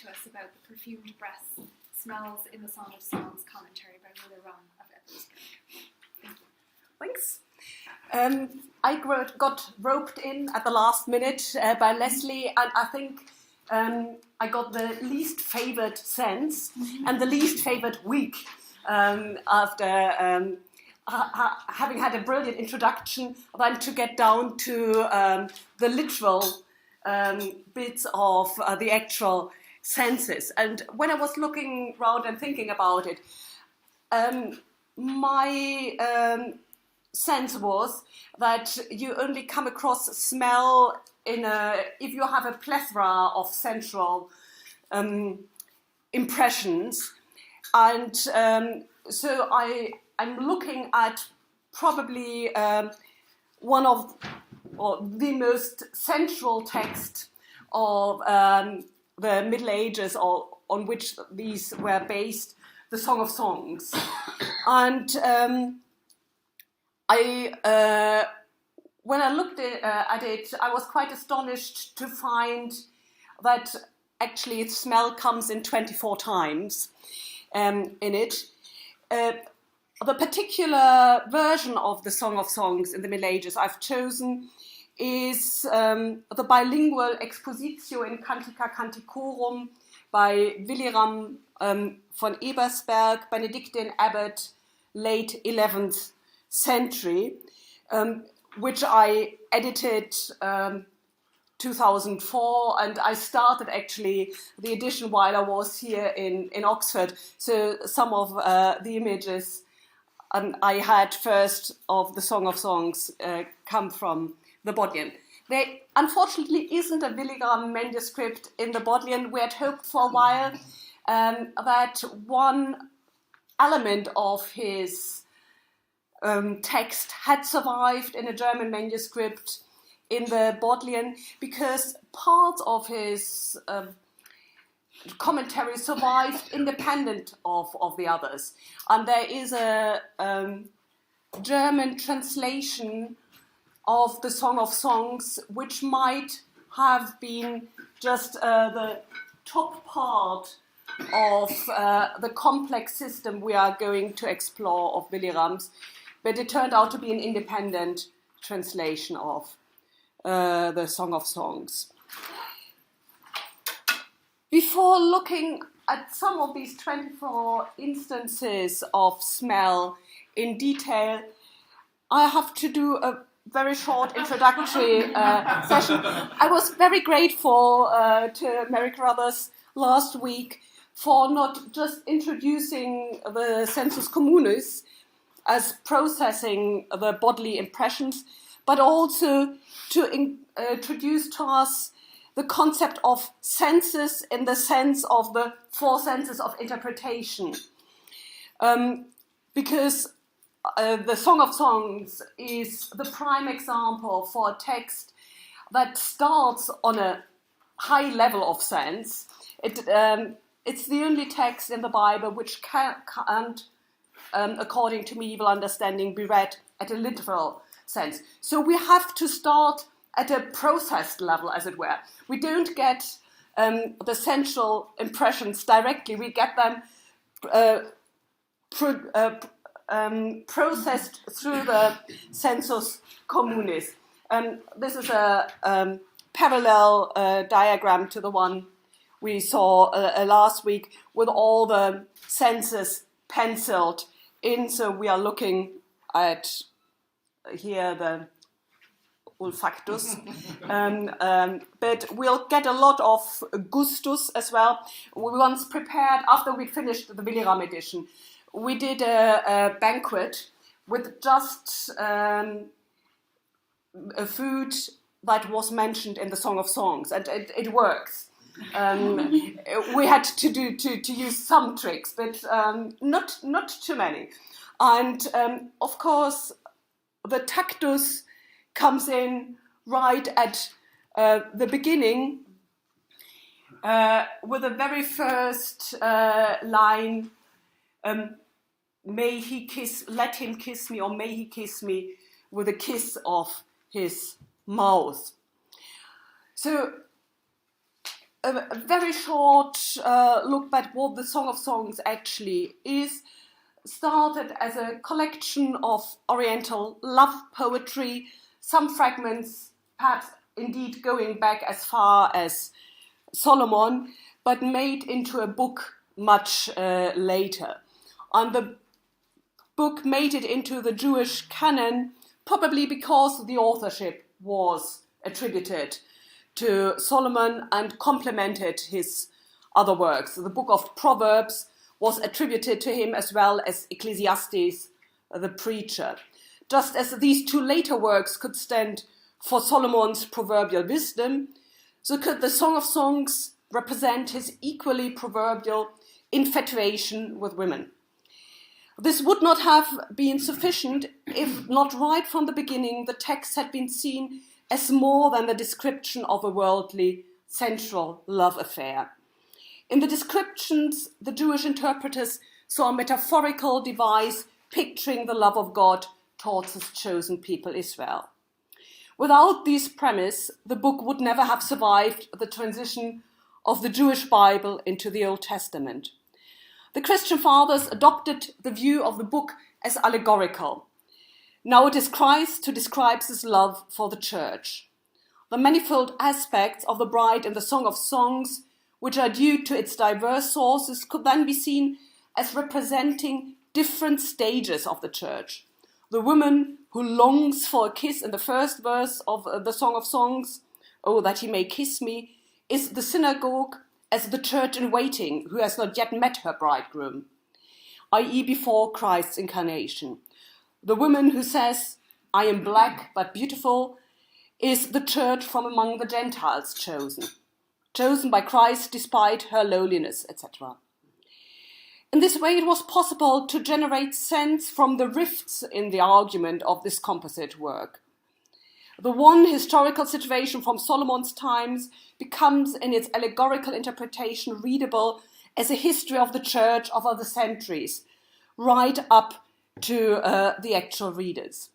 to us about the perfumed breath smells in the Song of Songs commentary by Williram of Ebersberg. Thank you. Thanks. I got roped in at the last minute by Lesley, and I think I got the least favoured sense and the least favoured week after having had a brilliant introduction, then to get down to the literal bits of the actual senses. And when I was looking around and thinking about it, my sense was that you only come across smell if you have a plethora of sensual impressions. And so I'm looking at probably one of the most sensual text of the Middle Ages, or on which these were based, the Song of Songs. And when I looked at it, I was quite astonished to find that actually smell comes in 24 times in it. The particular version of the Song of Songs in the Middle Ages I've chosen is the bilingual Expositio in Cantica Canticorum by Williram von Ebersberg, Benedictine abbot, late 11th century, which I edited 2004, and I started actually the edition while I was here in Oxford. So some of the images I had first of the Song of Songs come from the Bodleian. There unfortunately isn't a Williram manuscript in the Bodleian. We had hoped for a while that one element of his text had survived in a German manuscript in the Bodleian, because parts of his commentary survived independent of the others. And there is a German translation of the Song of Songs, which might have been just the top part of the complex system we are going to explore of Williram's, but it turned out to be an independent translation of the Song of Songs. Before looking at some of these 24 instances of smell in detail, I have to do a very short introductory session. I was very grateful to Mary Carruthers last week for not just introducing the sensus communis as processing the bodily impressions, but also to introduce to us the concept of senses in the sense of the four senses of interpretation. Because the Song of Songs is the prime example for a text that starts on a high level of sense. It's the only text in the Bible which can't, according to medieval understanding, be read at a literal sense. So we have to start at a processed level, as it were. We don't get the sensual impressions directly. We get them processed through the sensus communis. This is a parallel diagram to the one we saw last week, with all the senses penciled in. So we are looking at here the olfactus, but we'll get a lot of gustus as well. We once prepared, after we finished the Williram edition, we did a banquet with just a food that was mentioned in the Song of Songs, and it works. We had to use some tricks, but not too many. And of course, the tactus comes in right at the beginning with the very first line, let him kiss me, or may he kiss me with a kiss of his mouth. So a very short look at what the Song of Songs actually is. Started as a collection of Oriental love poetry, some fragments perhaps indeed going back as far as Solomon, but made into a book much later. And the book made it into the Jewish canon, probably because the authorship was attributed to Solomon and complemented his other works. The book of Proverbs was attributed to him, as well as Ecclesiastes, the preacher. Just as these two later works could stand for Solomon's proverbial wisdom, so could the Song of Songs represent his equally proverbial infatuation with women. This would not have been sufficient if not right from the beginning the text had been seen as more than the description of a worldly, sensual love affair. In the descriptions, the Jewish interpreters saw a metaphorical device picturing the love of God towards his chosen people, Israel. Without this premise, the book would never have survived the transition of the Jewish Bible into the Old Testament. The Christian fathers adopted the view of the book as allegorical. Now it is Christ who describes his love for the church. The manifold aspects of the bride in the Song of Songs, which are due to its diverse sources, could then be seen as representing different stages of the church. The woman who longs for a kiss in the first verse of the Song of Songs, "Oh, that he may kiss me," is the synagogue as the church in waiting who has not yet met her bridegroom, i.e. before Christ's incarnation. The woman who says, "I am black but beautiful," is the church from among the Gentiles chosen by Christ despite her lowliness, etc. In this way, it was possible to generate sense from the rifts in the argument of this composite work. The one historical situation from Solomon's times becomes, in its allegorical interpretation, readable as a history of the church over the centuries, right up to the actual readers.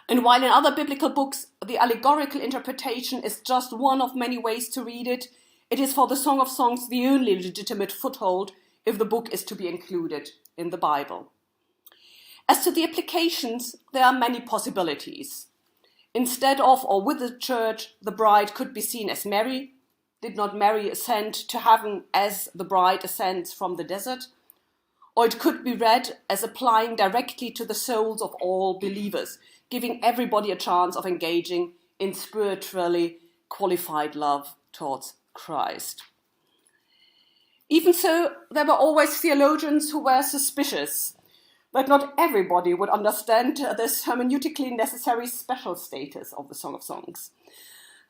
And while in other biblical books the allegorical interpretation is just one of many ways to read it, it is for the Song of Songs the only legitimate foothold if the book is to be included in the Bible. As to the applications, there are many possibilities. Instead of or with the church, the bride could be seen as Mary. Did not Mary ascend to heaven as the bride ascends from the desert? Or it could be read as applying directly to the souls of all believers, giving everybody a chance of engaging in spiritually qualified love towards Christ. Even so, there were always theologians who were suspicious that not everybody would understand this hermeneutically necessary special status of the Song of Songs.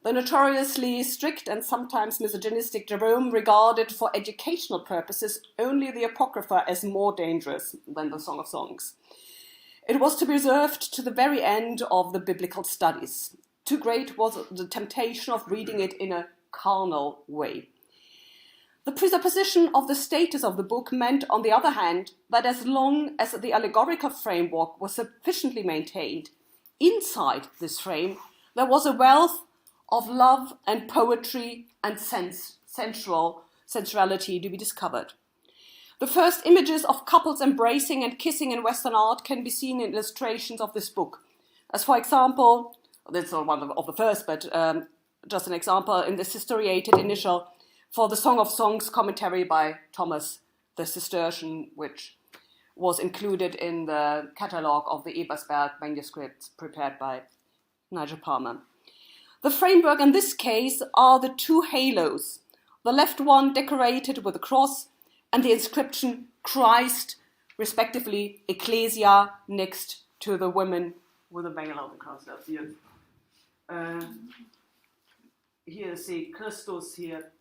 The notoriously strict and sometimes misogynistic Jerome regarded for educational purposes only the Apocrypha as more dangerous than the Song of Songs. It was to be reserved to the very end of the biblical studies. Too great was the temptation of reading it in a carnal way. The presupposition of the status of the book meant, on the other hand, that as long as the allegorical framework was sufficiently maintained, inside this frame there was a wealth of love and poetry and sensuality to be discovered. The first images of couples embracing and kissing in Western art can be seen in illustrations of this book. As for example, this is not one of the first, but just an example, in this historiated initial for the Song of Songs commentary by Thomas the Cistercian, which was included in the catalogue of the Ebersberg manuscripts prepared by Nigel Palmer. The framework in this case are the two halos, the left one decorated with a cross and the inscription Christ, respectively Ecclesia, next to the women with a veil of the cross. Here is the Christus, here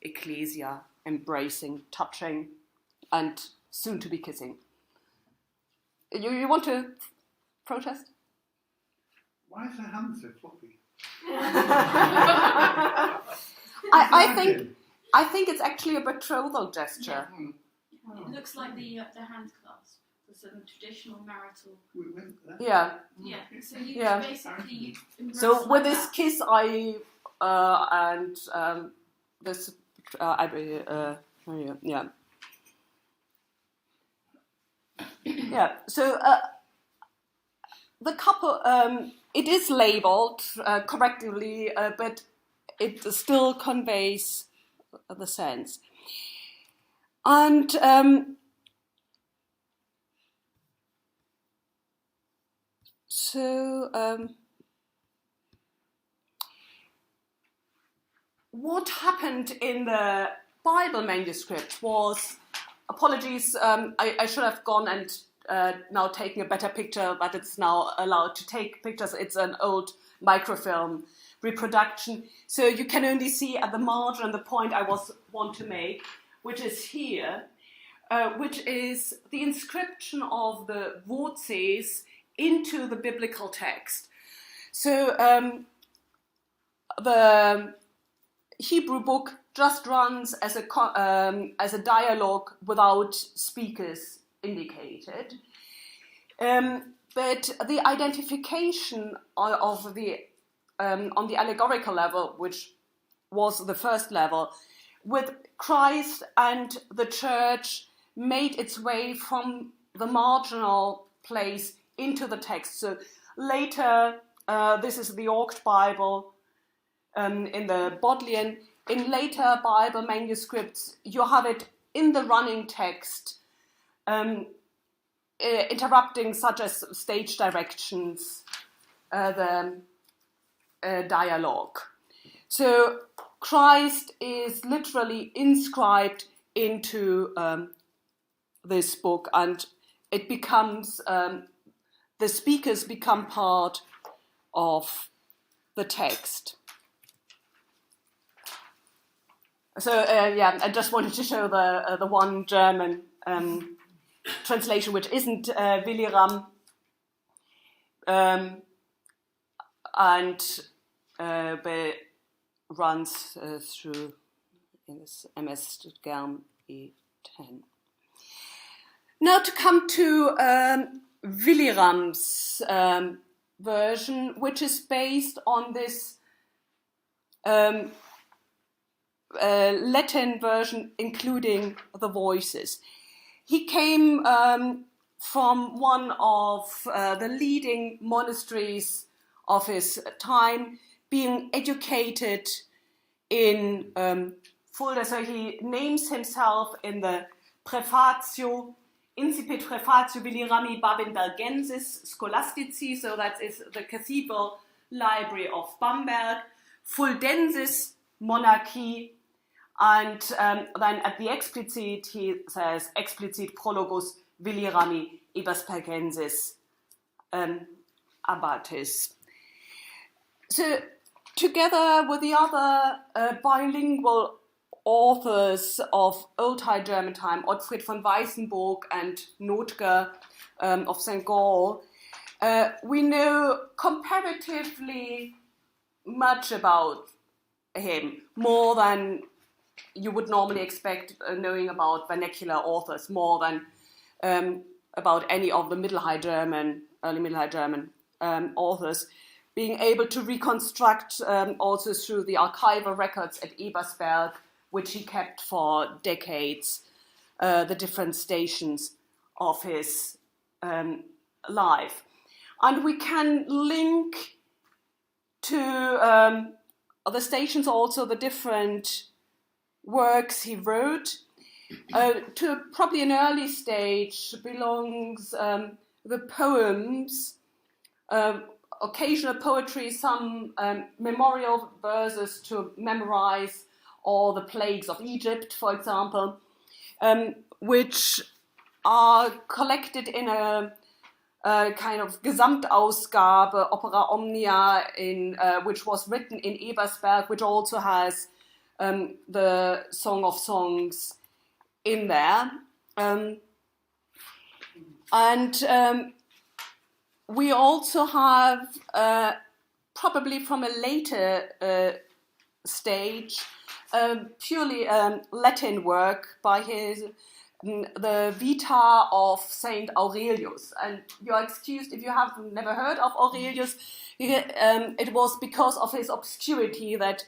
Ecclesia, embracing, touching, and soon to be kissing. You want to protest? Why is her hand so floppy? I think it's actually a betrothal gesture. Yeah. It looks like the hand clasp, the sort of traditional marital. Yeah. Yeah. So you Yeah. basically. So with this kiss, and this, yeah. Yeah, so the couple, it is labeled correctly, but it still conveys the sense. And what happened in the Bible manuscript was, apologies, I should have gone and now taken a better picture, but it's now allowed to take pictures. It's an old microfilm reproduction. So you can only see at the margin the point I want to make, which is here, which is the inscription of the voces into the biblical text. So the Hebrew book just runs as a dialogue without speakers indicated. But the identification of the on the allegorical level, which was the first level, with Christ and the church, made its way from the marginal place into the text. So later, this is the York Bible in the Bodleian. In later Bible manuscripts, you have it in the running text, interrupting such as stage directions, the dialogue. So Christ is literally inscribed into this book, and it becomes, the speakers become part of the text. So I just wanted to show the one German translation, which isn't Williram, and but runs through this MS Germ E10. Now to come to Williram's version, which is based on this Latin version, including the voices. He came from one of the leading monasteries of his time, being educated in Fulda. So he names himself in the Prefatio, Incipit Prefatio Willirami Babinbergensis Scholastici, so that is the Cathedral Library of Bamberg, Fuldensis Monarchy, and then at the explicit he says explicit Prologus Willirami Ebersbergensis Abbatis. So together with the other bilingual authors of Old High German time, Ottfried von Weissenburg and Notker of St. Gall, we know comparatively much about him, more than you would normally expect knowing about vernacular authors, more than about any of the early Middle High German authors, being able to reconstruct also through the archival records at Ebersberg, which he kept for decades, the different stations of his life. And we can link to the stations also the different works he wrote. To probably an early stage belongs the poems, occasional poetry, some memorial verses to memorize all the plagues of Egypt, for example, which are collected in a kind of Gesamtausgabe, Opera Omnia, which was written in Ebersberg, which also has the Song of Songs in there. And we also have, probably from a later stage, purely Latin work by his the Vita of Saint Aurelius. And you're excused if you have never heard of Aurelius. It was because of his obscurity that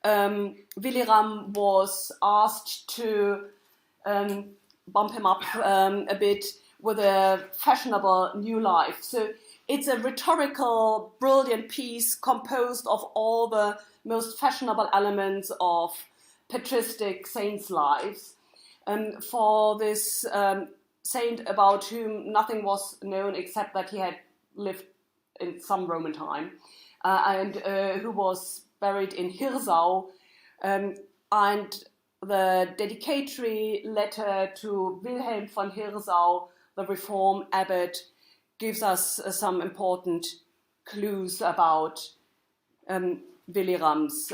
Williram was asked to bump him up a bit with a fashionable new life. So it's a rhetorical, brilliant piece composed of all the most fashionable elements of patristic saints' lives. For this saint about whom nothing was known except that he had lived in some Roman time, and who was buried in Hirsau, and the dedicatory letter to Wilhelm von Hirsau, the Reform abbot, gives us some important clues about Williram's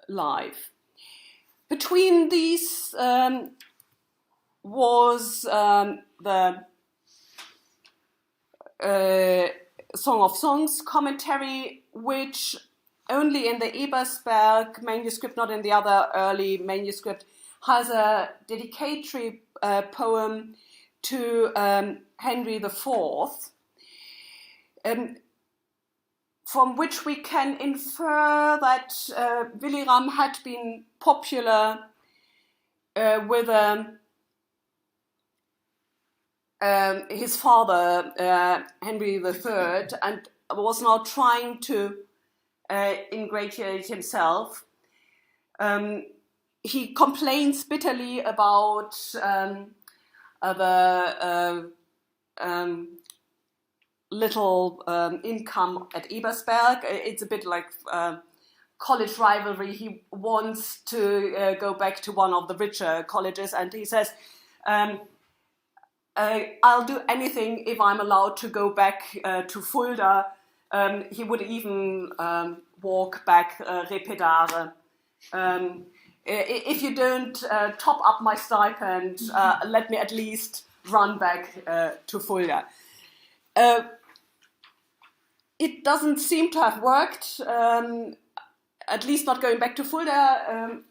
life. Between these was the Song of Songs commentary, which only in the Ebersberg manuscript, not in the other early manuscript, has a dedicatory poem to Henry IV, from which we can infer that Williram had been popular with his father, Henry III, and was now trying to ingratiate himself. He complains bitterly about the little income at Ebersberg. It's a bit like college rivalry. He wants to go back to one of the richer colleges, and he says, I'll do anything if I'm allowed to go back to Fulda. He would even walk back Repedare. If you don't top up my stipend, let me at least run back to Fulda. It doesn't seem to have worked, at least not going back to Fulda.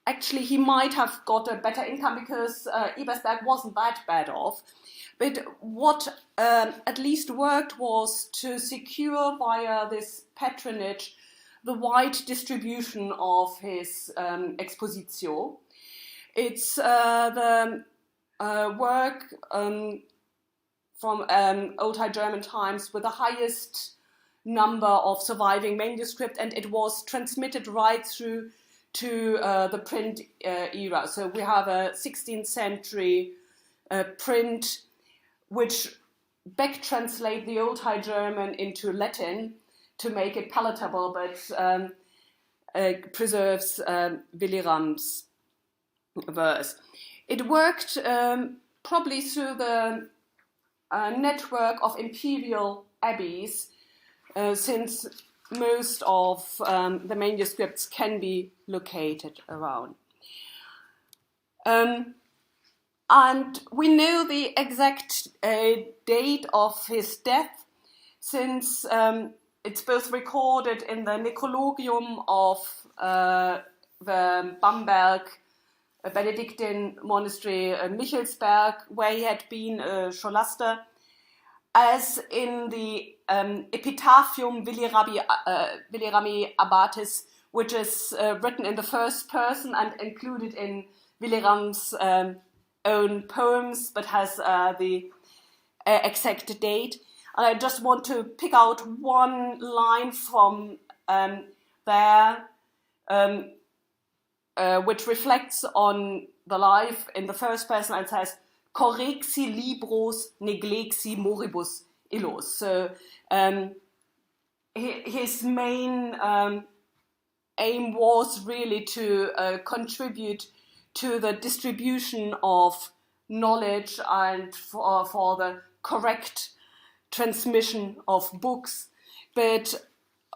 Actually, he might have got a better income because Ebersberg wasn't that bad off. But what at least worked was to secure via this patronage the wide distribution of his Expositio. It's the work from Old High German times with the highest number of surviving manuscript, and it was transmitted right through to the print era. So we have a 16th century print which back translate the Old High German into Latin to make it palatable, but preserves Williram's verse. It worked probably through the network of imperial abbeys, since most of the manuscripts can be located around. And we know the exact date of his death, since it's both recorded in the necrologium of the Bamberg Benedictine monastery Michelsberg, where he had been a scholaster, as in the Epitaphium Willerami Abbatis, which is written in the first person and included in Williram's own poems, but has the exact date. And I just want to pick out one line from there, which reflects on the life in the first person and says, correxi libros neglexi moribus illos. So his main aim was really to contribute to the distribution of knowledge and for the correct transmission of books. But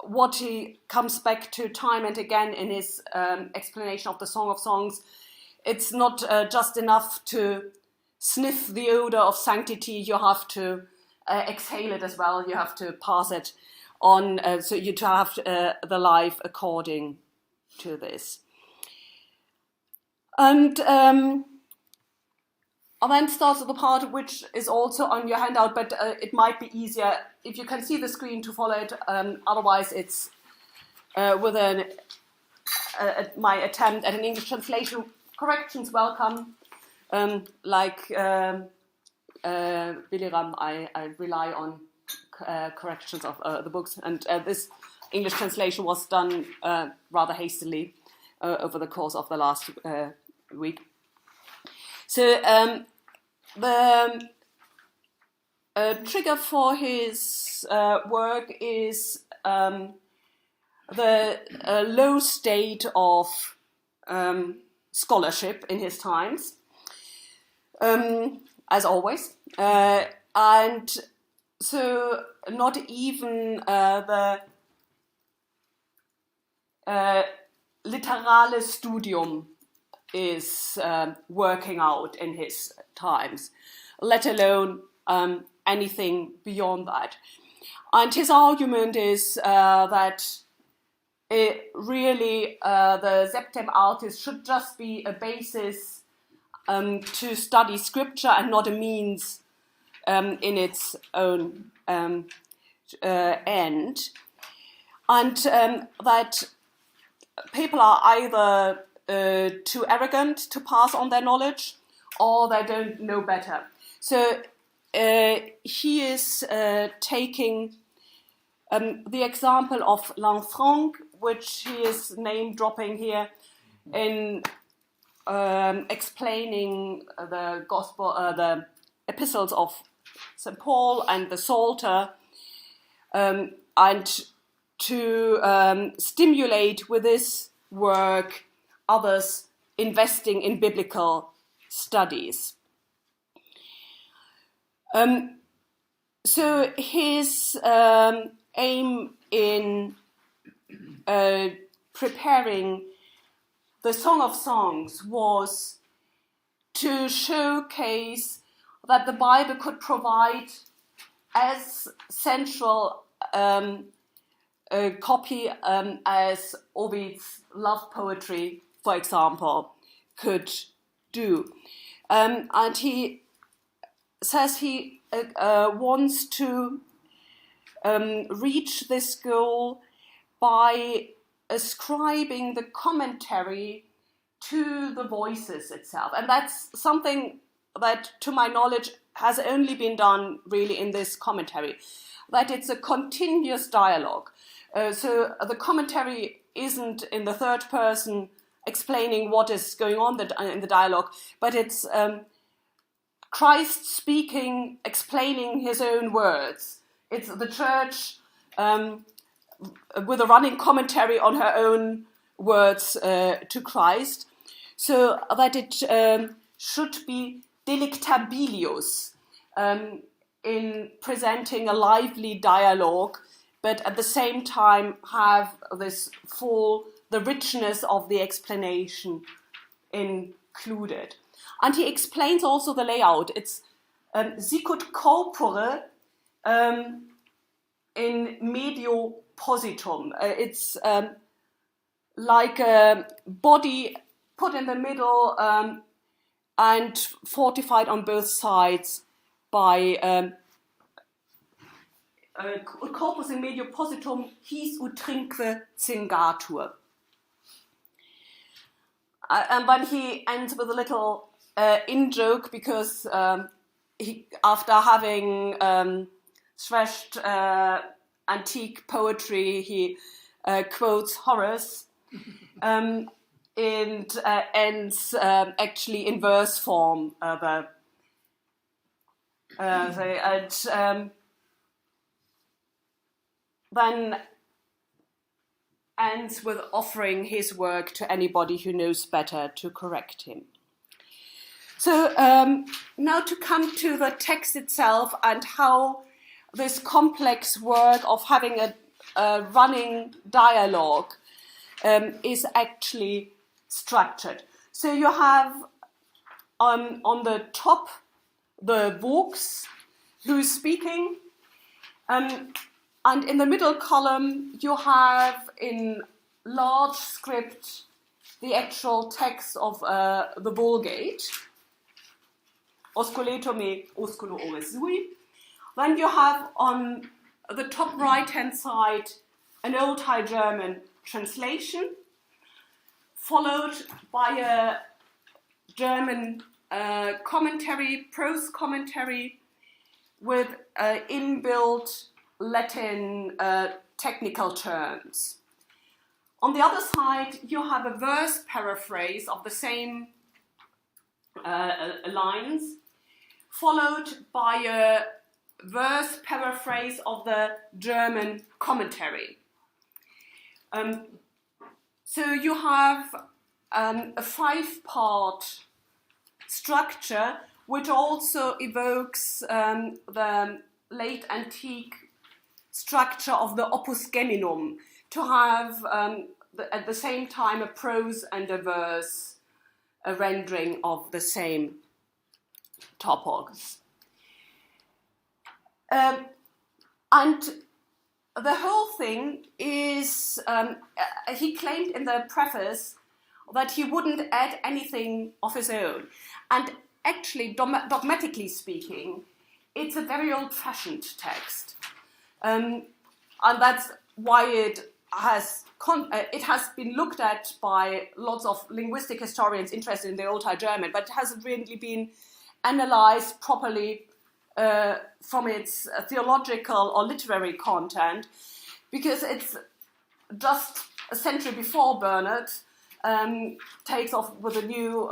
what he comes back to time and again in his explanation of the Song of Songs, it's not just enough to sniff the odor of sanctity, you have to exhale it as well, you have to pass it on, so you have the life according to this. And And then starts the part which is also on your handout, but it might be easier if you can see the screen to follow it. Otherwise, it's with my attempt at an English translation. Corrections welcome. Like Williram, I rely on corrections of the books, and this English translation was done rather hastily over the course of the last week. So the trigger for his work is the low state of scholarship in his times, as always, and so not even the literale studium is working out in his times, let alone anything beyond that. And his argument is that really the Septem Artis should just be a basis to study scripture and not a means in its own end. And that people are either too arrogant to pass on their knowledge, or they don't know better. So he is taking the example of Lanfranc, which he is name dropping here in explaining the gospel, the epistles of St. Paul and the Psalter, and to stimulate with this work others investing in biblical studies. So his aim in preparing the Song of Songs was to showcase that the Bible could provide as central a copy as Ovid's love poetry, for example, could do. And he says he wants to reach this goal by ascribing the commentary to the voices itself. And that's something that, to my knowledge, has only been done really in this commentary, that it's a continuous dialogue. So the commentary isn't in the third person explaining what is going on in the dialogue, but it's Christ speaking, explaining his own words. It's the church with a running commentary on her own words to Christ, so that it should be delectabilius in presenting a lively dialogue, but at the same time have the richness of the explanation included. And he explains also the layout. It's sicut corpore in medio positum. It's like a body put in the middle and fortified on both sides by corpus in medio positum his utrinque cingatur. And then he ends with a little in-joke, because he, after having thrashed antique poetry, he quotes Horace and ends actually in verse form. Then ends with offering his work to anybody who knows better to correct him. So now to come to the text itself and how this complex work of having a running dialogue is actually structured. So you have on the top the Vox, who's speaking, and in the middle column you have in large script the actual text of the Vulgate. osculetur me osculo ore sui. Then you have on the top right-hand side an Old High German translation, followed by a German commentary, prose commentary, with inbuilt Latin technical terms. On the other side, you have a verse paraphrase of the same lines, followed by a verse paraphrase of the German commentary. So you have a 5-part structure, which also evokes the late antique structure of the opus geminum, to have at the same time a prose and a verse, a rendering of the same topos. And the whole thing is, he claimed in the preface that he wouldn't add anything of his own. And actually, dogmatically speaking, it's a very old-fashioned text. And that's why it has been looked at by lots of linguistic historians interested in the Old High German, but it hasn't really been analyzed properly from its theological or literary content, because it's just a century before Bernard takes off with a new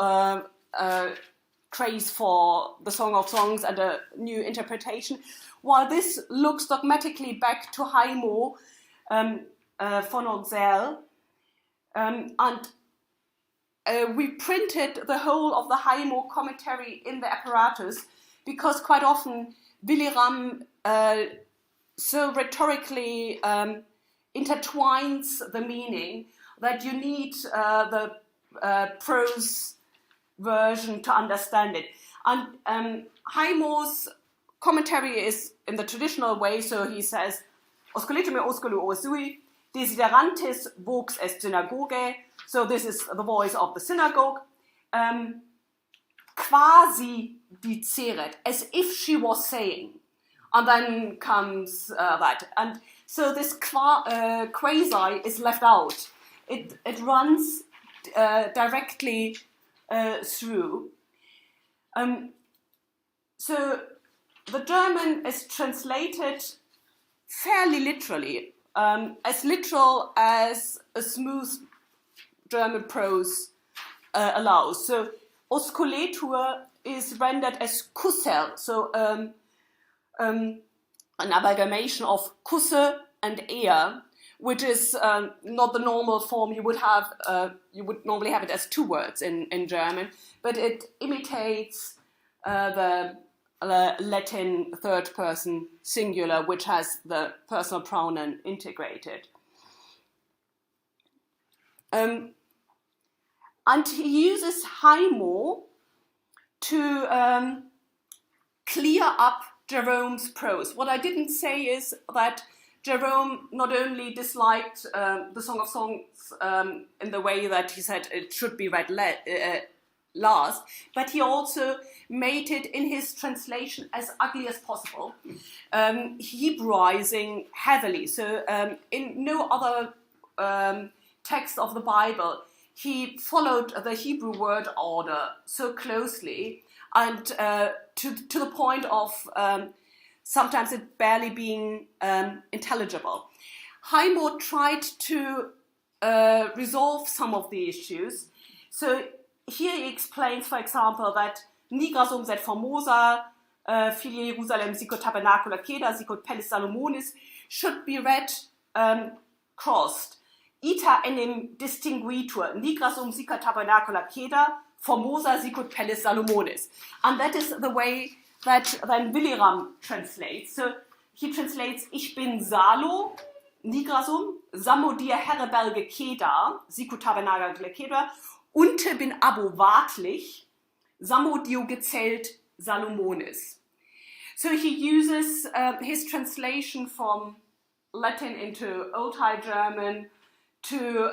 craze for the Song of Songs and a new interpretation, while this looks dogmatically back to Heimo von Orzel. And we printed the whole of the Heimo commentary in the apparatus, because quite often Williram so rhetorically intertwines the meaning that you need the prose version to understand it. And Heimo's commentary is in the traditional way, so he says, Osculetur me osculo ore sui, desiderantis vox est synagogae, so this is the voice of the synagogue, quasi diceret, as if she was saying, and then comes that. And so this quasi is left out. It runs directly through. So the German is translated fairly literally, as literal as a smooth German prose allows. So osculetur is rendered as kussel, so an amalgamation of kusse and ear, which is not the normal form you would have. You would normally have it as 2 words in German, but it imitates the Latin third person singular, which has the personal pronoun integrated. And he uses Heimo to clear up Jerome's prose. What I didn't say is that Jerome not only disliked the Song of Songs in the way that he said it should be read last, but he also made it in his translation as ugly as possible, Hebraizing heavily. So in no other text of the Bible, he followed the Hebrew word order so closely, and to the point of sometimes it barely being intelligible. Heimo tried to resolve some of the issues. So here he explains, for example, that nigra sum sed formosa, filia Jerusalem sicut tabernacula ceda, sicut pellis Salomonis, should be read crossed. Ita enim distinguitur, nigra sum sicut tabernacula ceda, formosa sicut pellis Salomonis. And that is the way that then Williram translates. So he translates, ich bin Salo, nigra sum, samodir herreberge ceda, sicut tabernacula ceda, unte bin abo wartlich, samodio gezelt Salomonis. So he uses his translation from Latin into Old High German to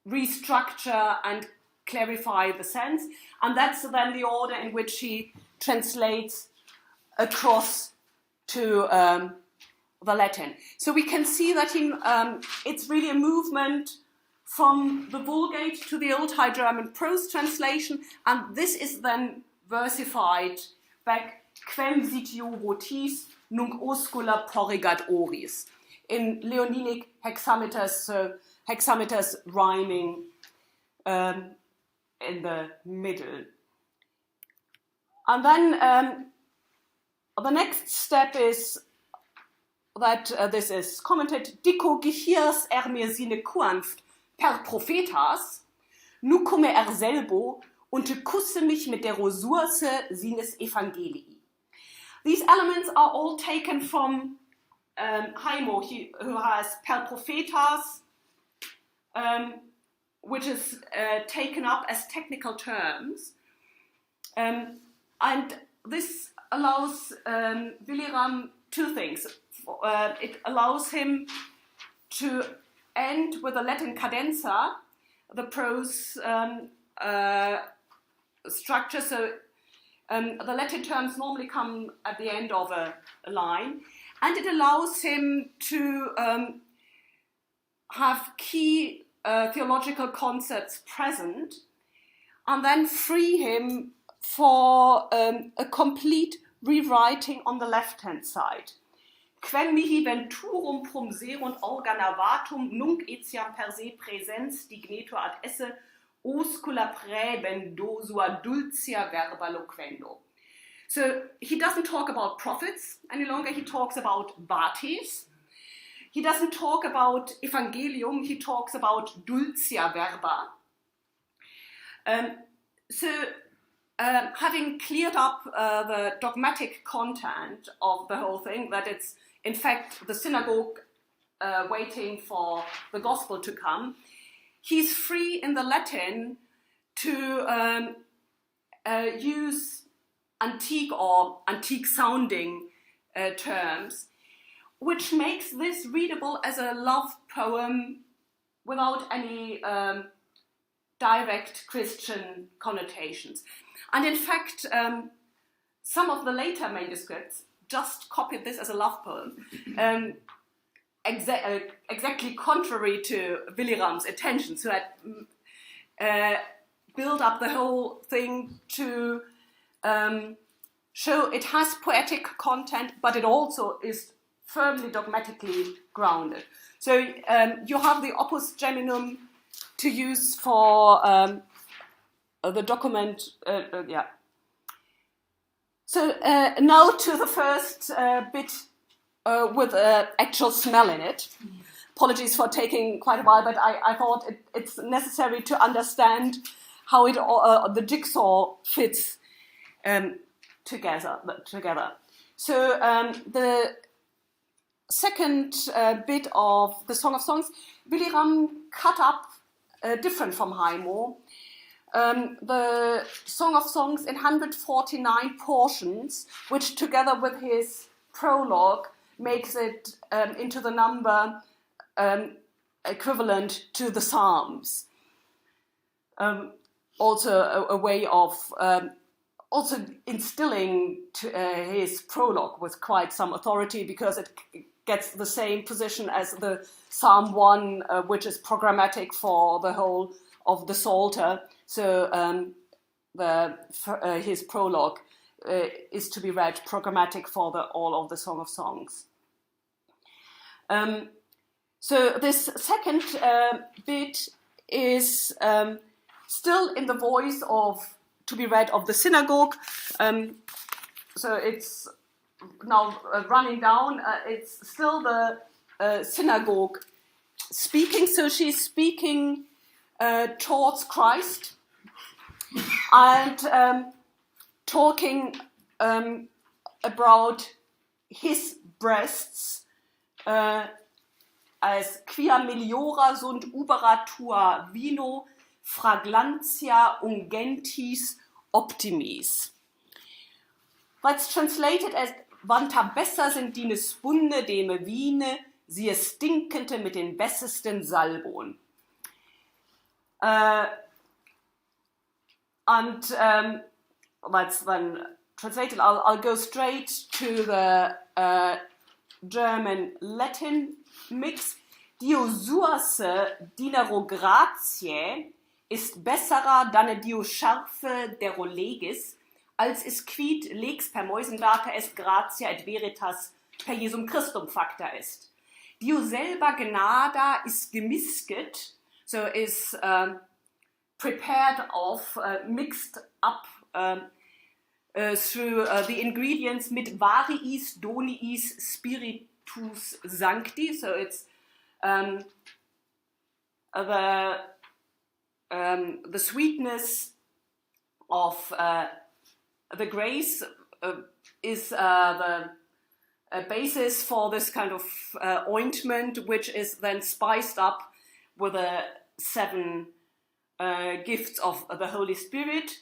restructure and clarify the sense, and that's then the order in which he translates across to the Latin. So we can see that it's really a movement from the Vulgate to the Old High German prose translation, and this is then versified back quem sitio votis nunc oscula porrigat oris in Leoninic hexameters rhyming in the middle. And then the next step is that this is commented, dico gihias mir sine quanft per prophetas, nucume selbo und kusse mich mit der resource sines evangelii. These elements are all taken from Haimo, who has per prophetas, which is taken up as technical terms. And this allows Williram two things. It allows him to end with a Latin cadenza, the prose structure. So the Latin terms normally come at the end of a line, and it allows him to have key theological concepts present, and then free him for a complete rewriting on the left-hand side. Quem mihi venturum promserunt organavatum nunc etiam per se praesens dignetur ad esse oscula praebendosua dulcia verba loquendo. So he doesn't talk about prophets any longer, he talks about vates. He doesn't talk about evangelium, he talks about dulcia verba. Having cleared up the dogmatic content of the whole thing, that it's in fact the synagogue waiting for the gospel to come, he's free in the Latin to use antique or antique sounding terms, which makes this readable as a love poem without any direct Christian connotations. And in fact, some of the later manuscripts just copied this as a love poem, exactly contrary to Williram's intention. So that build up the whole thing to show it has poetic content, but it also is firmly dogmatically grounded. So you have the opus geminum to use for the document, So now to the first bit with actual smell in it. Apologies for taking quite a while, but I thought it's necessary to understand how it the jigsaw fits together. So the second bit of the Song of Songs, Williram cut up different from Haimo. The Song of Songs in 149 portions, which together with his prologue makes it into the number equivalent to the Psalms. Also a way of also instilling his prologue with quite some authority, because it gets the same position as the Psalm 1, which is programmatic for the whole of the Psalter. So his prologue is to be read programmatic for all of the Song of Songs. So this second bit is still in the voice to be read of the synagogue. So it's now running down. It's still the synagogue speaking. So she's speaking towards Christ and talking about his breasts as quia meliora sunt ubera tua vino fraglantia ungentis optimis. That's translated as Vanta besser sind dines Bunde deme Vine, sie stinkente mit den bessesten Salbon. And that's then translated, I'll go straight to the German Latin mix. Dio suasse dinero gratiae ist besserer dane dio scharfe dero legis, als is quid lex per Mäusendata est gratia et veritas per Jesum Christum facta est. Dio selber Gnada is gemisket, so is prepared of, mixed up through the ingredients mit variis doniis spiritus sancti, so it's the sweetness of the grace is the basis for this kind of ointment, which is then spiced up with the 7 gifts of the Holy Spirit.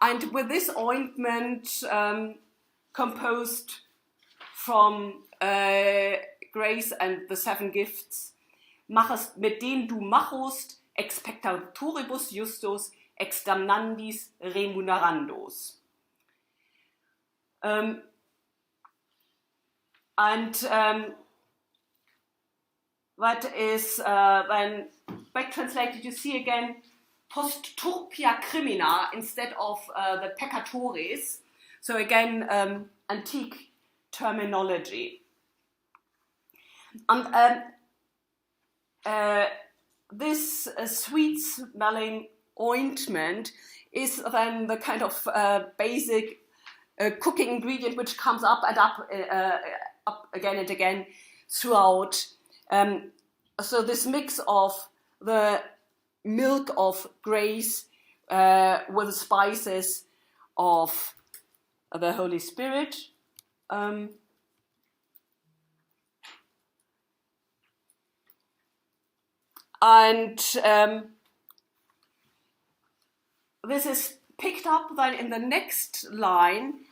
And with this ointment composed from grace and the 7 gifts, machest, mit dem du machust expectatoribus justus ex damnandis remunerandos. What is then back translated, you see again post turpia crimina instead of the peccatores. So again, antique terminology. And this sweet-smelling ointment is then the kind of basic cooking ingredient which comes up and up again and again throughout. So this mix of the milk of grace with the spices of the Holy Spirit. And this is picked up then in the next line,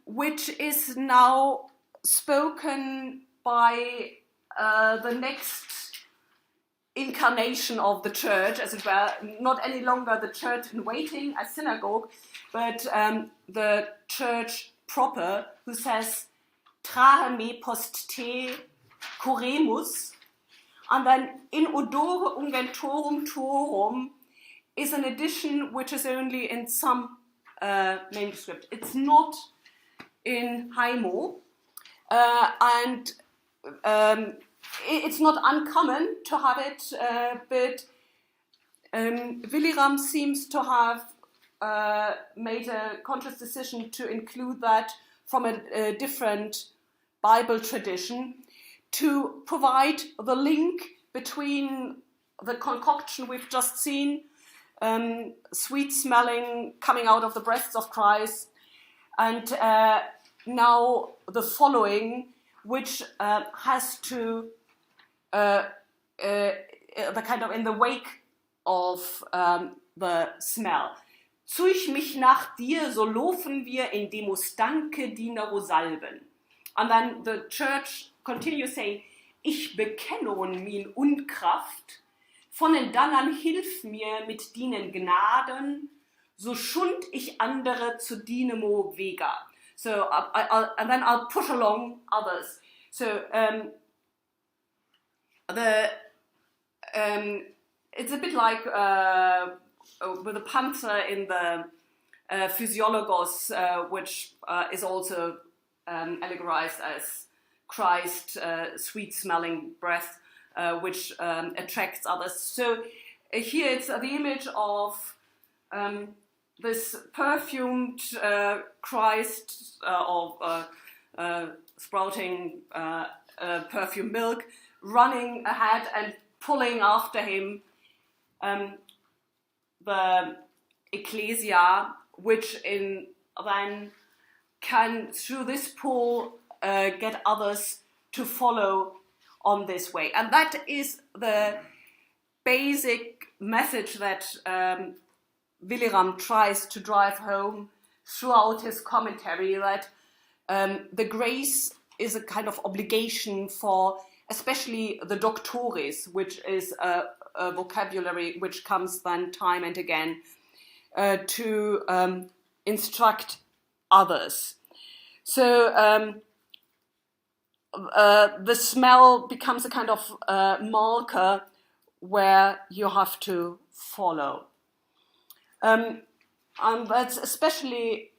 which is now spoken by the next incarnation of the church, as it were, not any longer the church in waiting, a synagogue, but the church proper, who says, trahe me post te choremus, and then in odore ungentorum tuorum is an addition which is only in some manuscript. It's not in Haimo, and it's not uncommon to have it, but Williram seems to have made a conscious decision to include that from a different Bible tradition to provide the link between the concoction we've just seen, sweet smelling coming out of the breasts of Christ, and now the following, which has to the kind of in the wake of the smell. Zuich mich nach dir, so laufen wir in demus danke dinero salben. And then the church continues saying, ich bekennon min Unkraft, von den Dannern hilf mir mit dienen Gnaden, so schund ich andere zu dinemo vega. So, and then I'll push along others. So, it's a bit like with the Panther in the Physiologos, which is also allegorized as Christ, sweet-smelling breath, which attracts others. So here it's the image of this perfumed Christ of sprouting perfume milk, running ahead and pulling after him the ecclesia, which then can, through this pull, get others to follow on this way. And that is the basic message that Williram tries to drive home throughout his commentary, that the grace is a kind of obligation for especially the doctores, which is a vocabulary which comes then time and again to instruct others. So the smell becomes a kind of marker where you have to follow. And that's especially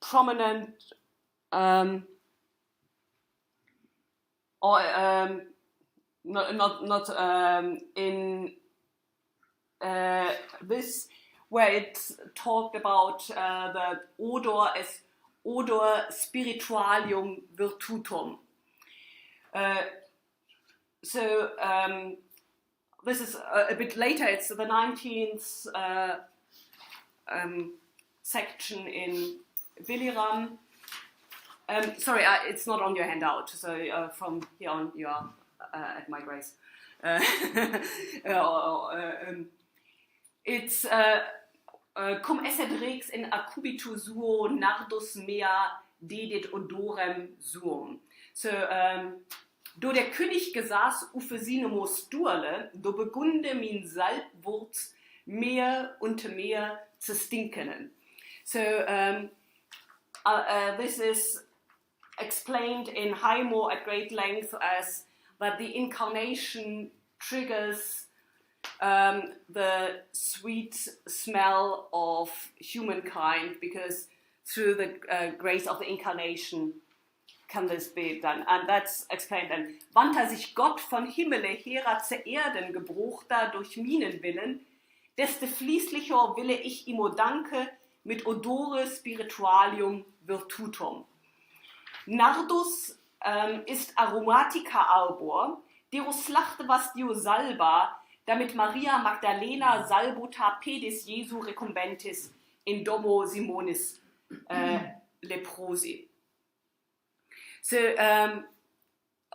prominent not in this, where it's talked about the odor as odor spiritualium virtutum. So this is a bit later. It's the 19th section in Williram. Sorry, it's not on your handout. So from here on, you are at my grace. It's cum esse rex in acubitu suo nardus mea dedit odorem suum. So, do der König gesaß ufesinemus durle, do begunde min Salbwurz mehr und mehr zu stinkenen. So, this is explained in Haimo at great length as that the incarnation triggers the sweet smell of humankind, because through the grace of the incarnation can this be done. And that's explained then. Wandte sich Gott von Himmele hera zu Erden gebruchter durch meinen Willen, desto fließlicher wille ich imo danke mit odore spiritualium virtutum. Nardus ist aromatica arbor, derus lachte was dio salba, damit Maria Magdalena salbuta pedis Jesu recumbentis in domo Simonis leprosi. So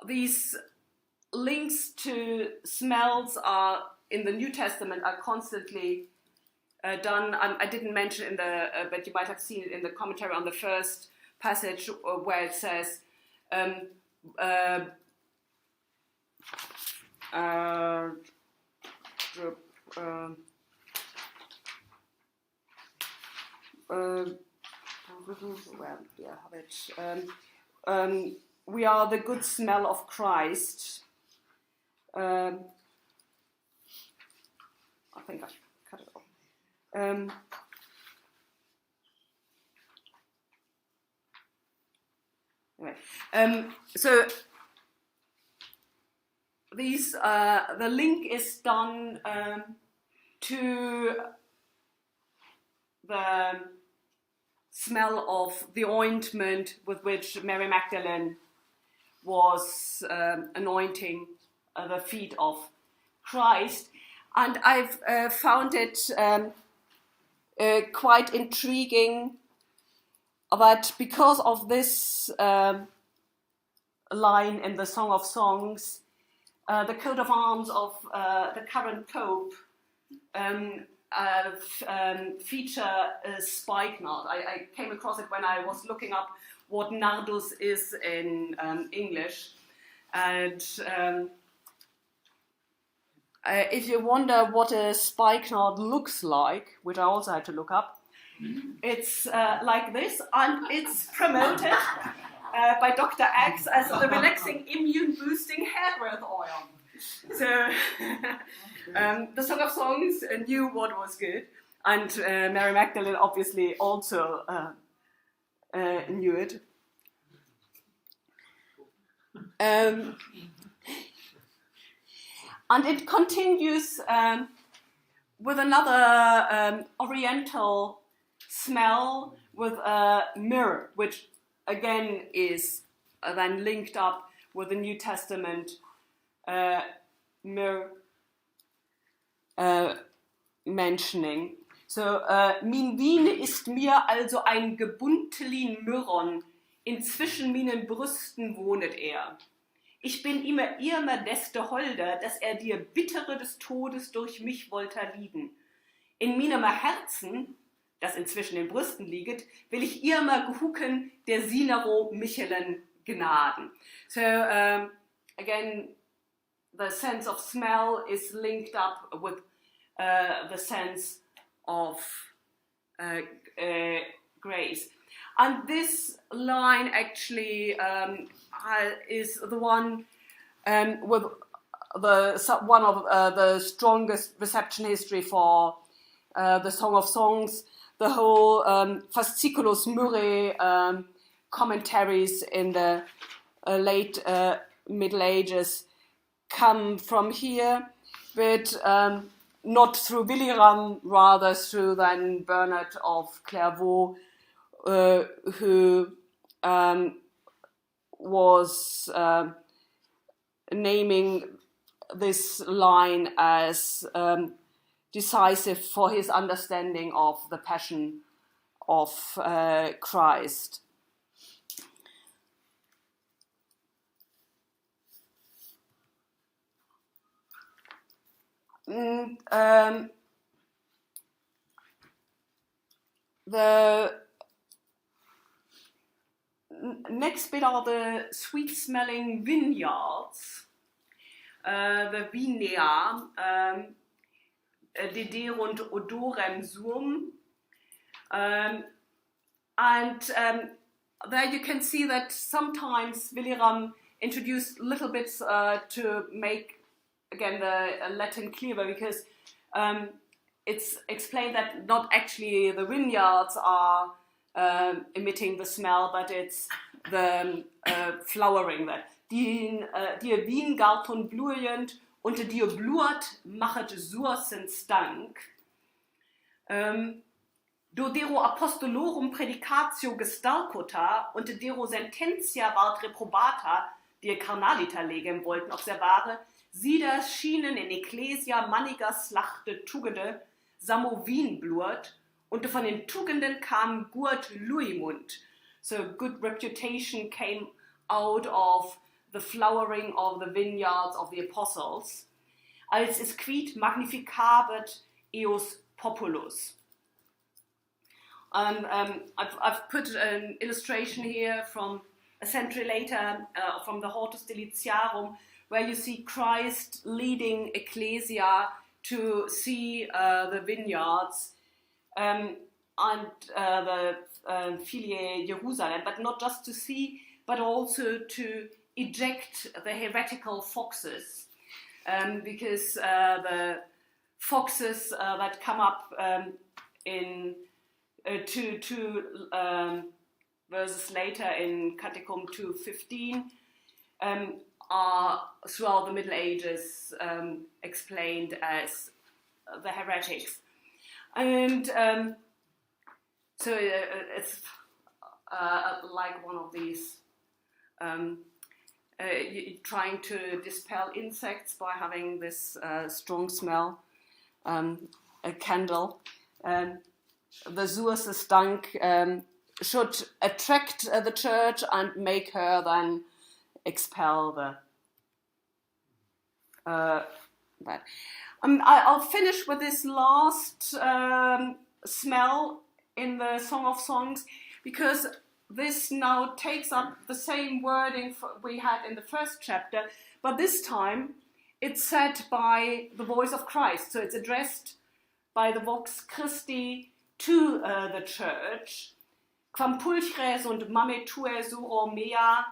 these links to smells are in the New Testament are constantly done. I didn't mention in the, but you might have seen it in the commentary on the first passage where it says, where do I have it? We are the good smell of Christ. I think I cut it off. Anyway, so these the link is done to the smell of the ointment with which Mary Magdalene was anointing the feet of Christ. And I've found it quite intriguing that because of this line in the Song of Songs, the coat of arms of the current Pope feature a spikenard. I came across it when I was looking up what nardus is in English. And if you wonder what a spikenard looks like, which I also had to look up, it's like this, and it's promoted by Dr. X as the relaxing, immune-boosting hair growth oil. So the Song of Songs knew what was good, and Mary Magdalene obviously also knew it. And it continues with another oriental smell with myrrh, which again is then linked up with the New Testament myrrh mentioning. So, min Wiene ist mir also ein Gebuntelin Myrron, inzwischen minen Brüsten wohnet er. Ich bin immer irmer desto holder, dass er dir bittere des Todes durch mich wollte lieben. In meinem Herzen, das inzwischen in Brüsten lieget, will ich irmer gehucken der Sinero Michelen Gnaden. So, again, the sense of smell is linked up with the sense of grace. And this line actually is the one with one of the strongest reception history for the Song of Songs. The whole Fasciculus Murray commentaries in the late Middle Ages come from here, but not through Williram, rather through then Bernard of Clairvaux, who was naming this line as decisive for his understanding of the Passion of Christ. The next bit are the sweet-smelling vineyards, the vinea, dederunt odorem suum, and there you can see that sometimes Williram introduced little bits to make again the Latin clearer, because it's explained that not actually the vineyards are emitting the smell, but it's the flowering that die Wiengarten blühend unter die bluert machet sursen stank. Dodero apostolorum predicatio gestalcota unter dero sententia vart reprobata, die carnalita legem wollten observare, sider schienen in ecclesia manniger slachte Tugende samovin blurt, und von den Tugenden kam gut luimund. So good reputation came out of the flowering of the vineyards of the apostles. Als es quid magnificabet eos populus. And I've put an illustration here from a century later from the Hortus Deliciarum, where you see Christ leading ecclesia to see the vineyards and the Filiae Jerusalem, but not just to see, but also to eject the heretical foxes, because the foxes that come up in two verses later in Canticum 2:15 are throughout the Middle Ages explained as the heretics. And so it's like one of these trying to dispel insects by having this strong smell, a candle. The Surse stank should attract the church and make her then expel that. I'll finish with this last smell in the Song of Songs, because this now takes up the same wording we had in the first chapter, but this time it's said by the voice of Christ. So it's addressed by the Vox Christi to the church. Quam pulchres und mametue suro mea,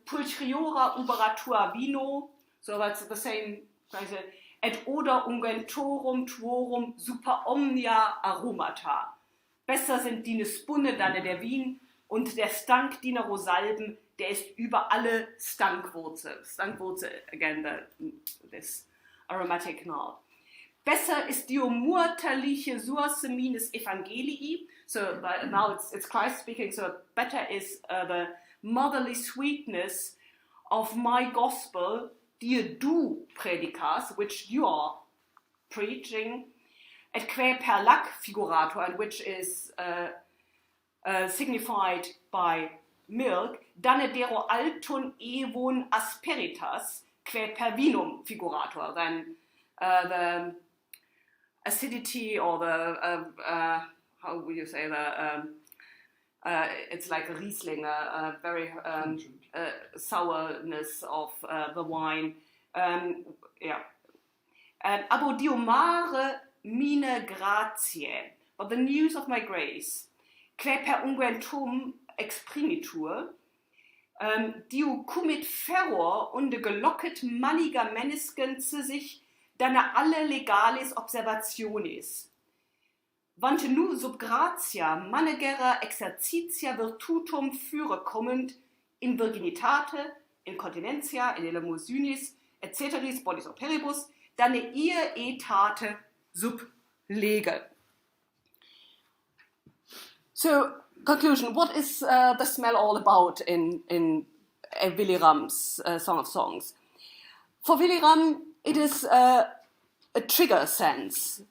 pulchriora uberatua vino, so that's the same, et odor ungentorum tuorum super omnia aromata. Besser sind die Spunne danne der Wien, und der Stank die Rosalben, der ist über alle Stankwurzel. Stankwurzel, again, this aromatic knot. Besser ist die murterliche Source minus Evangelii. So now it's Christ speaking, so better is the motherly sweetness of my gospel, die du predicas, which you are preaching, et que per lac figurator, and which is signified by milk, danedero alton evon asperitas, que per vinum figurator, then the acidity or the, how would you say, it's like a Riesling, a very sourness of the wine. Abo diomare mine gratiae, but the news of my grace, quae per unguentum exprimitur, diu cumit fervor unde gelocket maniga menisken zu sich, dane alle legalis observationis. Vante nu sub gratia manegera exercitia virtutum führe communt in virginitate, in continentia, in elemosynis, etc. bodis operibus, dane ihr etate sub lege. So, conclusion, what is the smell all about in Williram's Song of Songs? For Williram, it is a trigger sense.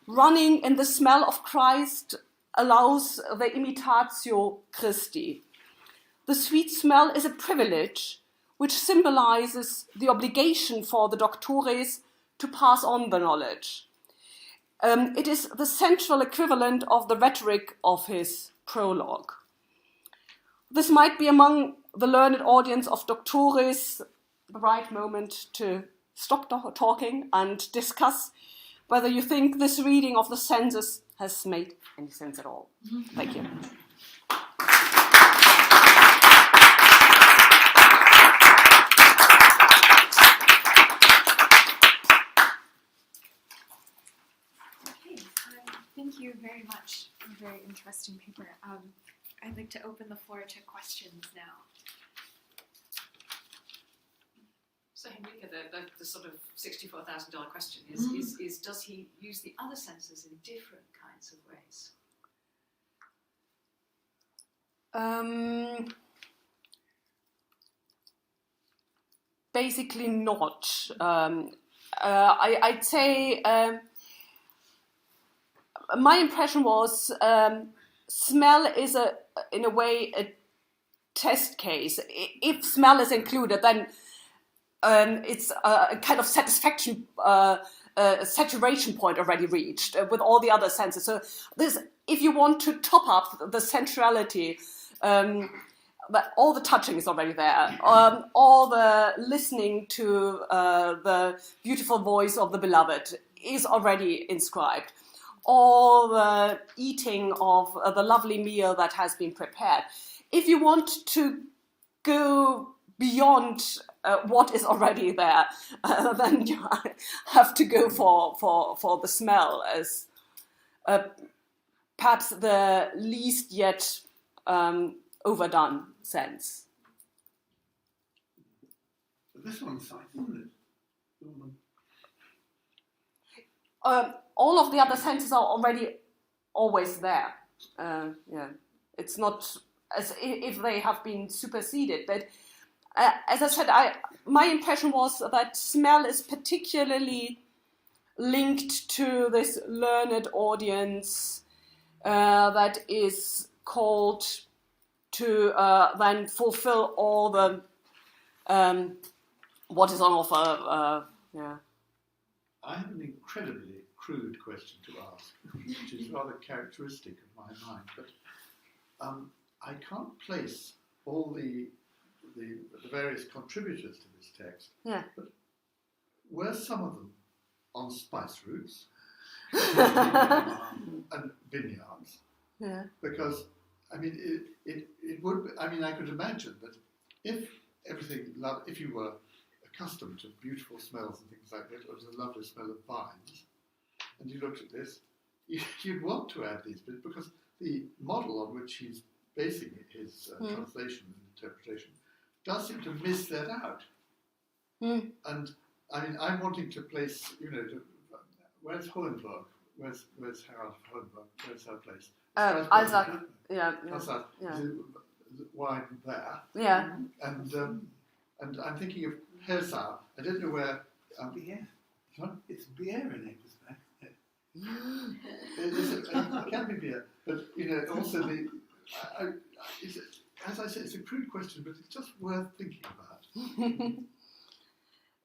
Running in the smell of Christ allows the imitatio Christi. The sweet smell is a privilege which symbolizes the obligation for the doctores to pass on the knowledge. It is the central equivalent of the rhetoric of his prologue. This might be among the learned audience of doctores the right moment to stop talking and discuss whether you think this reading of the sensus has made any sense at all. Thank you. Thank you very much. A very interesting paper. I'd like to open the floor to questions now. So Henrike, the sort of $64,000 question is does he use the other senses in different kinds of ways? Basically not. I'd say my impression was smell is in a way a test case. If smell is included, then it's a kind of satisfaction, saturation point already reached with all the other senses. So this, if you want to top up the sensuality, all the touching is already there. All the listening to the beautiful voice of the beloved is already inscribed. All the eating of the lovely meal that has been prepared. If you want to go beyond what is already there, then you have to go for the smell as perhaps the least yet overdone sense. But this one's sight, isn't it? All of the other senses are already always there. Yeah, it's not as if they have been superseded. But as I said, my impression was that smell is particularly linked to this learned audience that is called to then fulfill all the what is on offer. Yeah. I have an incredibly crude question to ask, which is rather characteristic of my mind, but I can't place all the various contributors to this text. Yeah. But were some of them on spice routes and vineyards? Yeah. Because I mean, it would. I mean, I could imagine that if you were accustomed to beautiful smells and things like that, or the lovely smell of vines, and you looked at this, you'd want to add these bits because the model on which he's basing his translation and interpretation does seem to miss that out. And I mean, I'm wanting to place, where's Hohenberg? Where's Harald Hohenberg? Where's her place? Alsace. Yeah. Alsace. Yeah. The wine there. Yeah. And I'm thinking of Hersau. I don't know where. Beer. What? It's beer in Ebersberg. It can be beer, but also as I said, it's a crude question, but it's just worth thinking about.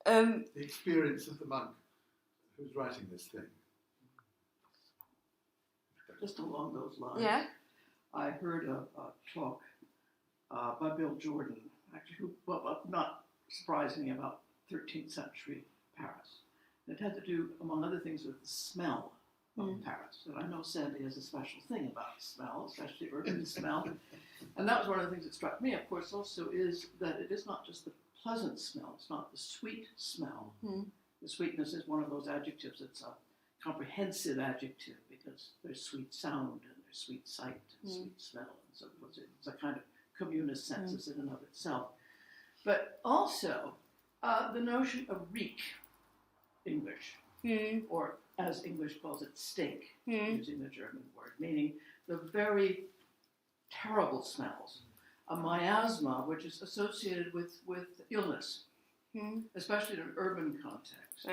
The experience of the monk who's writing this thing. Just along those lines. Yeah. I heard a talk by Bill Jordan, actually, not surprisingly, about 13th century Paris. And it had to do, among other things, with the smell of Paris. And I know Sandy has a special thing about smell, especially urban smell. And that was one of the things that struck me, of course, also is that it is not just the pleasant smell, it's not the sweet smell. The sweetness is one of those adjectives, it's a comprehensive adjective because there's sweet sound and there's sweet sight and sweet smell and so forth. It's a kind of communis sensus in and of itself. But also the notion of reek, English, or as English calls it, stink, using the German word, meaning the very terrible smells. A miasma, which is associated with illness, especially in an urban context.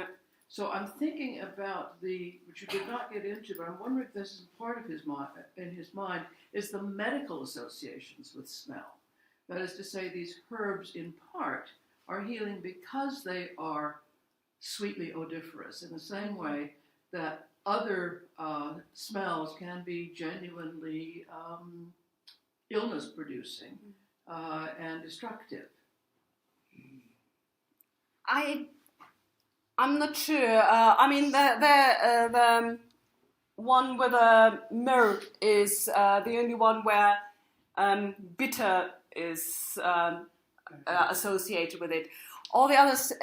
So I'm thinking about which you did not get into, but I'm wondering if this is part of his mind, is the medical associations with smell. That is to say, these herbs in part are healing because they are sweetly odoriferous, in the same way that other smells can be genuinely illness-producing and destructive. I'm not sure. I mean, the one with a myrrh is the only one where bitter is associated with it. All the others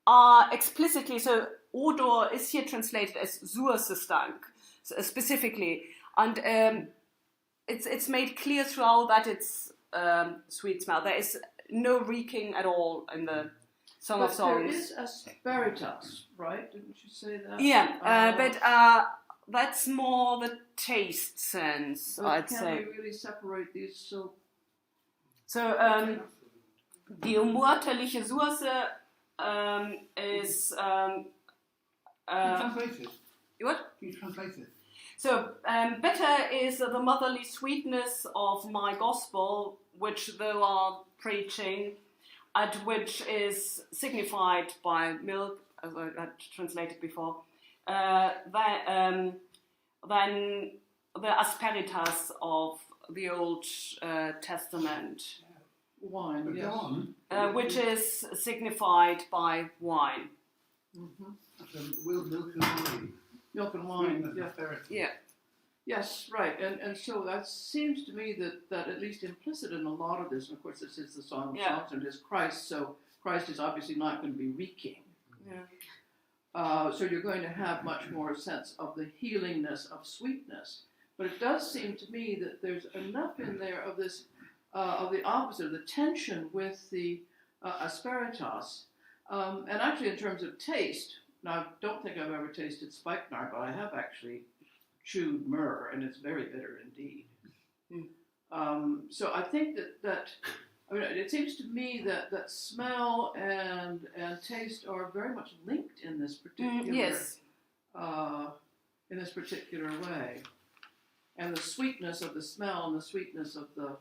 are explicitly, so odor is here translated as Sursestank, specifically, and it's made clear throughout that it's sweet smell. There is no reeking at all in the Song of Songs. There is asperitas, right? Didn't you say that? Yeah, but that's more the taste sense, I'd say. Can we really separate these so? So, die umurterliche Source is... translated. What? You translated. So, better is the motherly sweetness of my gospel, which thou art preaching, at which is signified by milk, as I had translated before, then the asperitas of the Old Testament, Wine, But yes. go on. which is signified by wine. So, will milk and wine. Milk and wine, Sweetness, yeah. austerity. Yeah. Yes, right, and so that seems to me that at least implicit in a lot of this, and of course this is the Song of Songs and it is Christ, so Christ is obviously not going to be reeking. Yeah. So you're going to have much more sense of the healingness of sweetness. But it does seem to me that there's enough in there of this, of the opposite, of the tension with the asperitas. And actually in terms of taste, now I don't think I've ever tasted spikenard, but I have actually chewed myrrh, and it's very bitter indeed. So I think that I mean, it seems to me that smell and taste are very much linked in this particular Yes. In this particular way, and the sweetness of the smell and the sweetness of the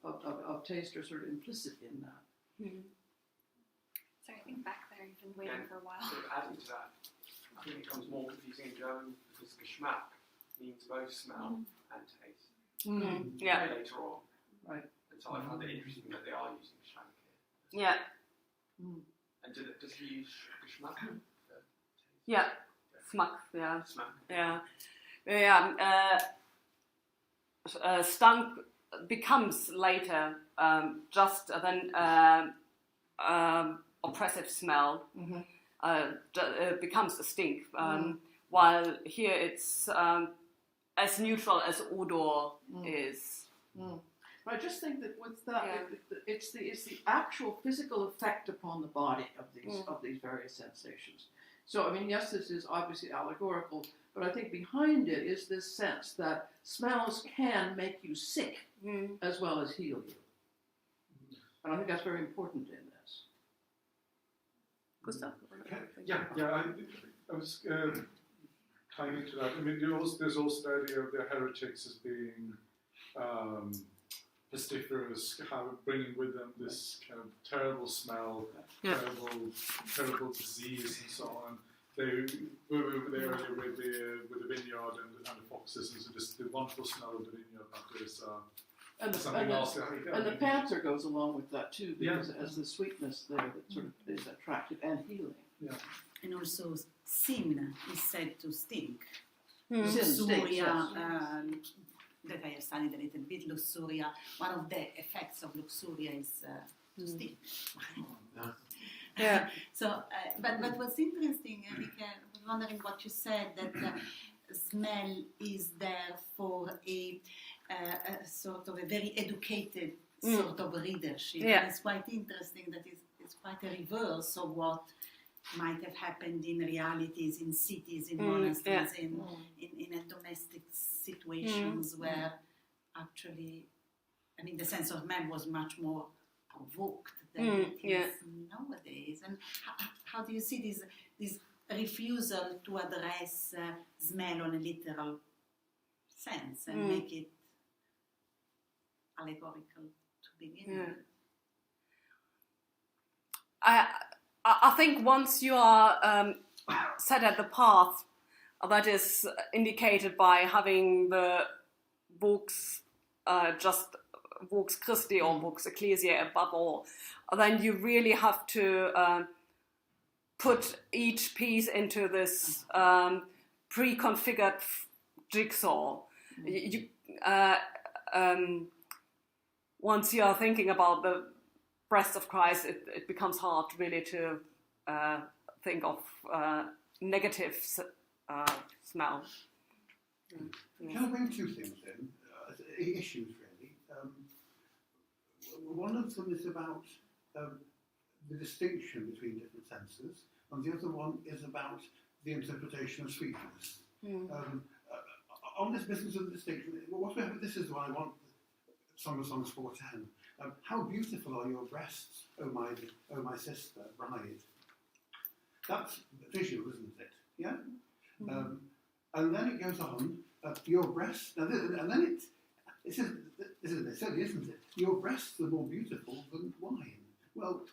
of taste are sort of implicit in that. So I think back there you've been waiting for a while. Sort of adding to that, I think it becomes more confusing in German because Geschmack means both smell and taste Yeah. later on. Right. And so I found it interesting that they are using Geschmack here. Yeah. And does he use Geschmack? Yeah. Smack. Yeah. Smack. Yeah. Yeah. Stunk becomes later just then oppressive smell. Becomes a stink. While here it's as neutral as odor is. But I just think that with that, it's the actual physical effect upon the body of these various sensations. So I mean, yes, this is obviously allegorical, but I think behind it is this sense that smells can make you sick as well as heal you, and I think that's very important in this. Gustav? Yeah, I was tying into that. I mean, there's also the idea of the heretics as being pestiferous, bringing with them this kind of terrible smell, terrible disease, and so on. They were over there earlier with the vineyard and the foxes, and so just the wonderful smell of the vineyard. But there's something else. And the panther goes along with that too, because as the sweetness there that sort of is attractive and healing. Yeah. And also, sin is said to stink. Luxuria, that I have studied a little bit, luxuria. One of the effects of luxuria is to steal. Yeah. So, but what's interesting, Henrike, I was wondering what you said, that smell is there for a sort of a very educated sort of readership. Yeah. And it's quite interesting that it's quite a reverse of what might have happened in realities, in cities, in monasteries, in domestic situations where actually, I mean, the sense of man was much more provoked than it is nowadays. And how do you see this refusal to address smell on a literal sense and make it allegorical to begin with? I think once you are set at the path that is indicated by having the Vox, just Vox Christi or Vox Ecclesiae above all, then you really have to put each piece into this pre-configured jigsaw. Once you are thinking about the breast of Christ, it becomes hard really to think of negative smell. Can I bring two things in? Issues, really. One of them is about the distinction between different senses, and the other one is about the interpretation of sweetness. On this business of the distinction, this is what I want Song of Songs 4:10. How beautiful are your breasts, O my sister, bride. That's visual, isn't it? Yeah? And then it goes on, your breasts, and then it says, isn't it? Your breasts are more beautiful than wine. Well,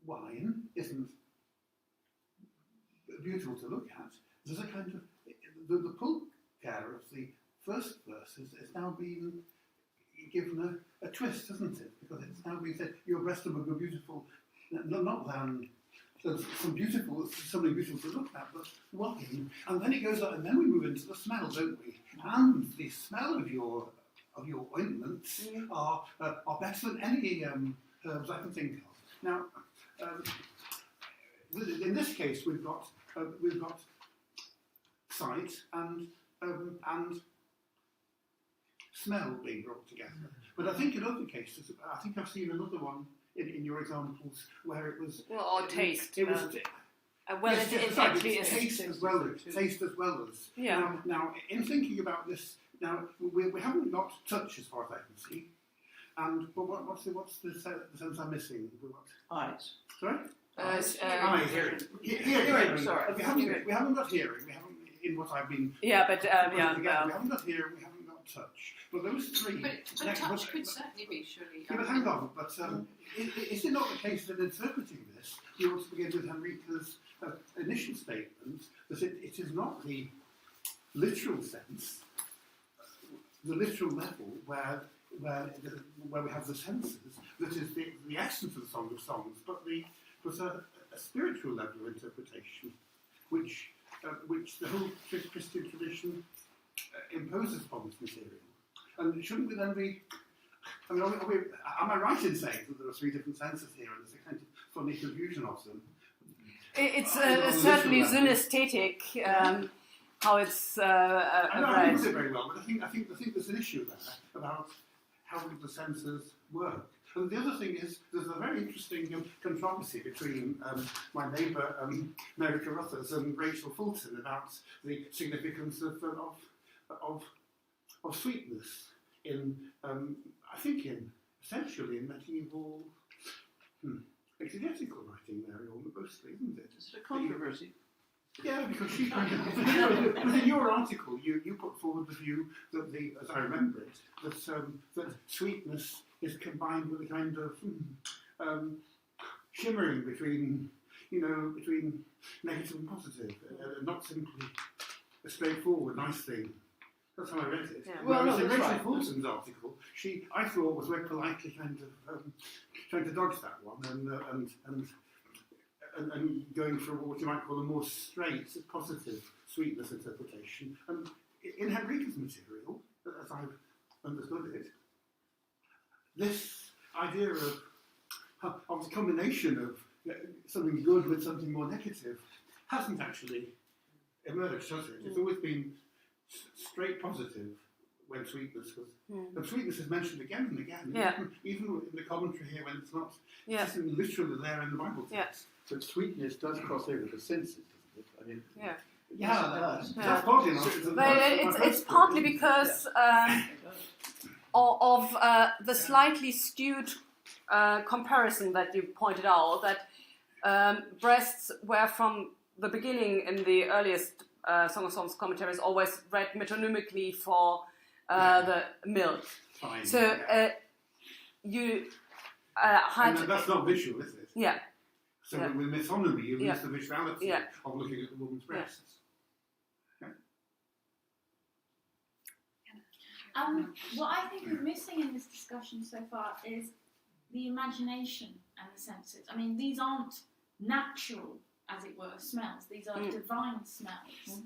wine isn't beautiful to look at. There's a kind of, the pull care of the first verse is now being given a twist, isn't it? Because it's now being said, your breasts are more beautiful, not than something beautiful to look at, but wine. And then it goes on, and then we move into the smell, don't we? And the smell of your ointments are better than any herbs I can think of. Now, in this case, we've got sight and smell being brought together. But I think in other cases, I think I've seen another one in your examples where it was or taste. It was actually is taste as well as. Yeah. Now, in thinking about this, now we haven't got touch as far as I can see, but what's the sense I'm missing? Eyes. Sorry. Eyes. Hearing. Sorry. We haven't got hearing. We haven't in what I've been. Yeah, but We haven't got hearing. We haven't got touch. But those three. But touch could certainly be, surely. Yeah, but hang on. But is it not the case that interpreting this, you want to begin with Henrike's initial statement that it is not the literal sense, the literal level where we have the senses that is the essence of the Song of Songs, but there's a spiritual level of interpretation, which the whole Christian tradition imposes upon this material. And shouldn't we then be? I mean, am I right in saying that there are three different senses here, and there's a kind of funny confusion of them? It's certainly synesthetic. How it's I don't read. know it very well, but I think there's an issue there about how the senses work. And the other thing is, there's a very interesting controversy between my neighbour Mary Carruthers and Rachel Fulton about the significance of sweetness in, I think, essentially in medieval exegetical writing, Mary, mostly, isn't it? Is it a controversy? Yeah, because she within your article, you put forward the view that as I remember it, that sweetness is combined with a kind of shimmering between negative and positive, not simply a straightforward nice thing. That's how I read it. Yeah. Whereas in Rachel Fulton's article, I thought was very politely kind of trying to dodge that one and and going for what you might call a more straight, positive sweetness interpretation. And in Henrike's material, as I've understood it, this idea of the combination of something good with something more negative hasn't actually emerged, has it? It's always been straight positive when sweetness was. And sweetness is mentioned again and again, even in the commentary here when it's not literally there in the Bible text. But sweetness does cross over the senses, doesn't it? I mean, That's partly it's partly because of the slightly skewed comparison that you pointed out, that breasts were from the beginning in the earliest Song of Songs commentaries always read metonymically for the milk. Fine. So you had... And that's not visual, is it? Yeah. So with metonymy, you lose the visuality of looking at the woman's breasts. What I think is missing in this discussion so far is the imagination and the senses. I mean, these aren't natural, as it were, smells. These are divine smells.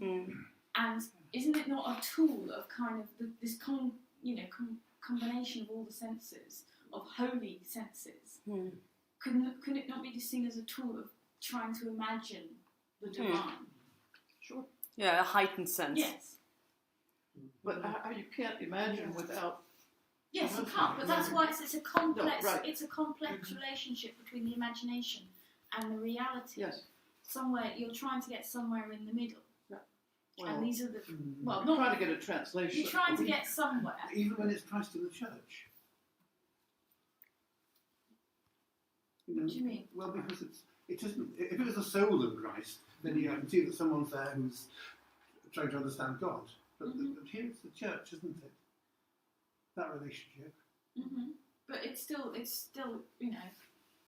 And isn't it not a tool of kind of this combination of all the senses, of holy senses? Couldn't it not be seen as a tool of trying to imagine the divine? Sure. Yeah, a heightened sense. Yes. But you can't imagine without. Yes, you can't. But that's why it's a complex. It's a complex relationship between the imagination and the reality. Yes. Somewhere you're trying to get somewhere in the middle. Well, and these are the not trying to get a translation. You're trying to get somewhere. Even when it's Christ in the church. What do you mean? Well, because it isn't. If it was the soul of Christ, then I can see that someone's there who's trying to understand God. But here it's the church, isn't it? That relationship. But it's still,